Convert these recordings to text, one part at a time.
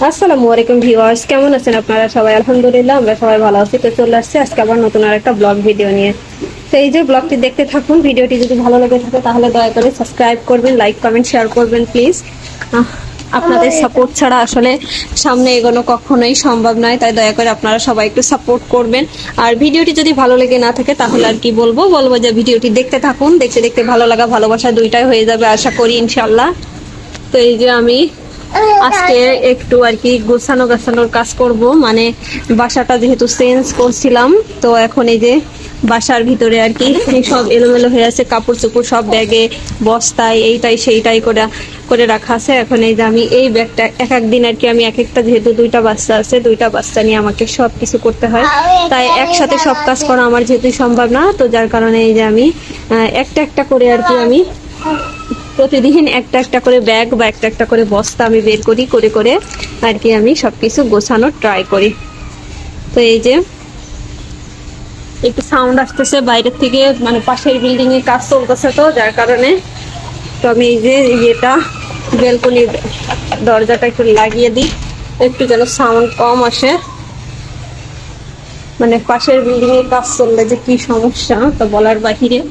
আসসালামু আলাইকুম ভিউয়ার্স, কেমন আছেন আপনারা সবাই? আলহামদুলিল্লাহ আমরা সবাই ভালো আছি। তো চলে আসছে আজকে আবার নতুন আরেকটা ব্লগ ভিডিও নিয়ে। তো এই যে ব্লগটি দেখতে থাকুন। ভিডিওটি যদি ভালো লেগে থাকে তাহলে দয়া করে সাবস্ক্রাইব করবেন, লাইক কমেন্ট শেয়ার করবেন প্লিজ। আপনাদের সাপোর্ট ছাড়া আসলে সামনে এগোনো কখনোই সম্ভব নয়, তাই দয়া করে আপনারা সবাই একটু সাপোর্ট করবেন। আর ভিডিওটি যদি ভালো লেগে না থাকে তাহলে আর কি বলবো যে ভিডিওটি দেখতে থাকুন। দেখতে দেখতে ভালো লাগা ভালোবাসা দুইটাই হয়ে যাবে আশা করি ইনশাল্লাহ। তো এই যে আমি আজকে একটু আর কি গোছানোর কাজ করব, মানে বাসাটা যেহেতু চেঞ্জ করছিলাম, তো এখন এই যে বাসার ভিতরে আর কি সব এলোমেলো হয়ে আছে, কাপড় চোপড় সব ব্যাগে বস্তায় এইটাই সেইটাই করে রাখা আছে। এখন এই যে আমি এই ব্যাগটা এক একদিন আর কি আমি এক একটা, যেহেতু দুইটা বাচ্চা আছে, দুইটা বাচ্চা নিয়ে আমাকে সব কিছু করতে হয়, তাই একসাথে সব কাজ করা আমার যেহেতু সম্ভব না, তো যার কারণে এই যে আমি একটা একটা করে আর কি আমি প্রতিদিন একটা একটা করে ব্যাগ বা একটা একটা করে বস্তা আমি বের করে আর কি আমি সবকিছু গোছানোর ট্রাই করি। তো এই যে একটু সাউন্ড আসতেছে বাইরের থেকে, মানে পাশের বিল্ডিং এ কাজ চলতেছে, তো যার কারণে তো আমি এই যে এটা ব্যালকনির দরজাটা একটু লাগিয়ে দিই, একটু যেন সাউন্ড কম আসে। মানে পাশের বিল্ডিং এর কাজ চললে যে কি সমস্যা তো বলার বাহিরে।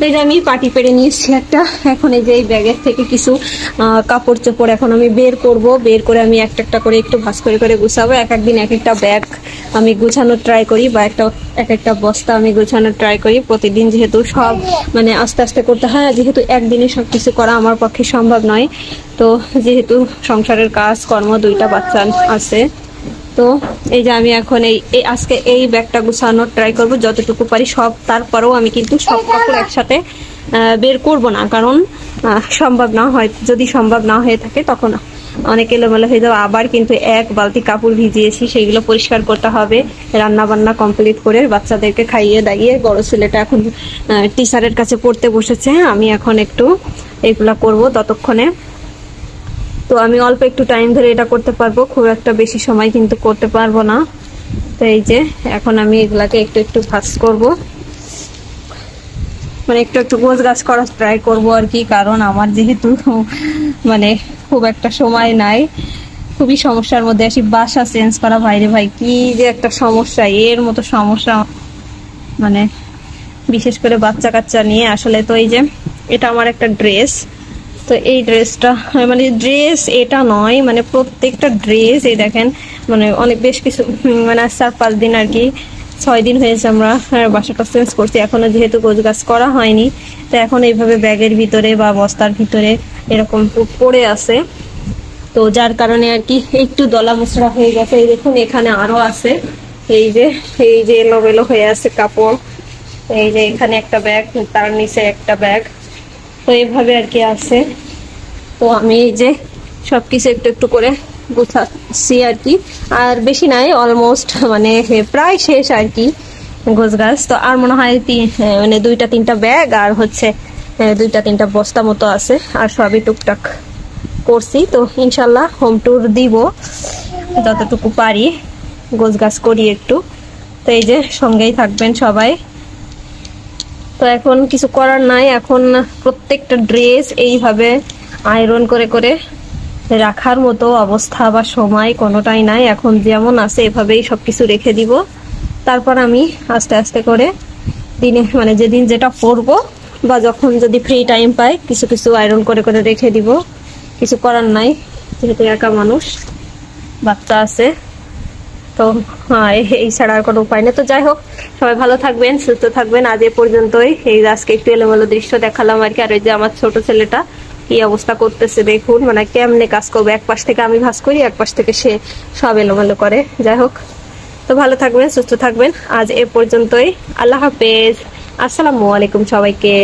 এই যে আমি পাটি পেরে নিয়েছি একটা, এখন এই যে এই ব্যাগের থেকে কিছু কাপড় চোপড় এখন আমি বের করে আমি একটা একটা করে একটু ভাঁজ করে গুছাবো। এক একদিন এক একটা ব্যাগ আমি গুছানোর ট্রাই করি, বা এক একটা বস্তা আমি গুছানোর ট্রাই করি প্রতিদিন, যেহেতু সব মানে আস্তে আস্তে করতে হয়, যেহেতু একদিনে সবকিছু করা আমার পক্ষে সম্ভব নয়। তো যেহেতু সংসারের কাজ কর্ম, দুইটা বাচ্চা আছে, তো এই যে আমি এখন এই আজকে এই ব্যাগটা গুছানোর ট্রাই করব যতটুকু পারি সব। তারপরেও আমি কিন্তু সব কাপড় একসাথে বের করব না, কারণ সম্ভব না হয়, যদি সম্ভব না হয়ে থাকে তখন অনেক এলোমেলো হয়ে যাবে। আবার কিন্তু এক বালতি কাপড় ভিজিয়েছি, সেইগুলো পরিষ্কার করতে হবে। রান্না বান্না কমপ্লিট করে বাচ্চাদেরকে খাইয়ে দাইয়ে, বড় ছেলেটা এখন টিচারের কাছে পড়তে বসেছে, আমি এখন একটু এগুলা করব ততক্ষণে। তো আমি অল্প একটু টাইম ধরে এটা করতে পারবো, খুব একটা বেশি সময় কিন্তু করতে পারবো না। তো এই যে এখন আমি এগুলাকে একটু একটু ভাঁজ করব, মানে একটু একটু গোছ গাছ করার ট্রাই করব আর কি, কারণ আমার যেহেতু মানে খুব একটা সময় নাই, খুবই সমস্যার মধ্যে আসি। বাসা চেঞ্জ করা ভাইরে ভাই কি যে একটা সমস্যা, এর মতো সমস্যা মানে বিশেষ করে বাচ্চা কাচ্চা নিয়ে আসলে। তো এই যে এটা আমার একটা ড্রেস, তো এই ড্রেসটা মানে ড্রেস এটা নয়, মানে প্রত্যেকটা ড্রেস এই দেখেন, মানে অনেক বেশ কিছু, মানে 4-5 দিন আর কি 6 দিন হয়েছে আমরা বাসাটা চেঞ্জ করছি, এখনো যেহেতু গোছগাছ করা হয়নি, তো এখন এইভাবে ব্যাগের ভিতরে বা বস্তার ভিতরে এরকম পড়ে আছে। তো যার কারণে আর কি একটু দলা মুচড়া হয়ে গেছে। এই দেখুন এখানে আরো আছে, এই যে এলোমেলো হয়ে আছে কাপড়, এই যে এখানে একটা ব্যাগ, তার নিচে একটা ব্যাগ, তো এইভাবে আর কি আছে। তো আমি এই যে সবকিছু একটু একটু করে গুছাচ্ছি আর কি, আর বেশি নাই, অলমোস্ট মানে প্রায় শেষ আর কি গোছগাছ। তো আর মনে হয় মানে 2-3টা ব্যাগ আর হচ্ছে 2-3টা বস্তা মতো আছে, আর সবই টুকটাক করছি। তো ইনশাল্লাহ হোম ট্যুর দিব যতটুকু পারি, গোছগাছ করি একটু। তো এই যে সঙ্গেই থাকবেন সবাই। তো এখন কিছু করার নাই, এখন প্রত্যেকটা ড্রেস এইভাবে আয়রন করে রাখার মতো অবস্থা বা সময় কোনোটাই নাই। এখন যেমন আছে এভাবেই সবকিছু রেখে দিব, তারপর আমি আস্তে আস্তে করে দিনে, মানে যেদিন যেটা পরবো বা যখন যদি ফ্রি টাইম পাই কিছু কিছু আয়রন করে রেখে দিব। কিছু করার নাই, যেহেতু একা মানুষ, বাচ্চা আছে, তো হ্যাঁ এই ছাড়া আর কোনো উপায় নেই। তো যাই হোক, সবাই ভালো থাকবেন, সুস্থ থাকবেন। আজ এ পর্যন্তই। এই আজকে একটু এলোমেলো দৃশ্য দেখালাম আর কি। আর ওই যে আমার ছোট ছেলেটা কি অবস্থা করতেছে দেখুন, মানে কেমনে কাজ করবে, এক পাশ থেকে আমি ভাঁজ করি, এক পাশ থেকে সে সব এলোমেলো করে। যাই হোক, তো ভালো থাকবেন, সুস্থ থাকবেন। আজ এ পর্যন্তই। আল্লাহ হাফেজ, আসসালামু আলাইকুম সবাইকে।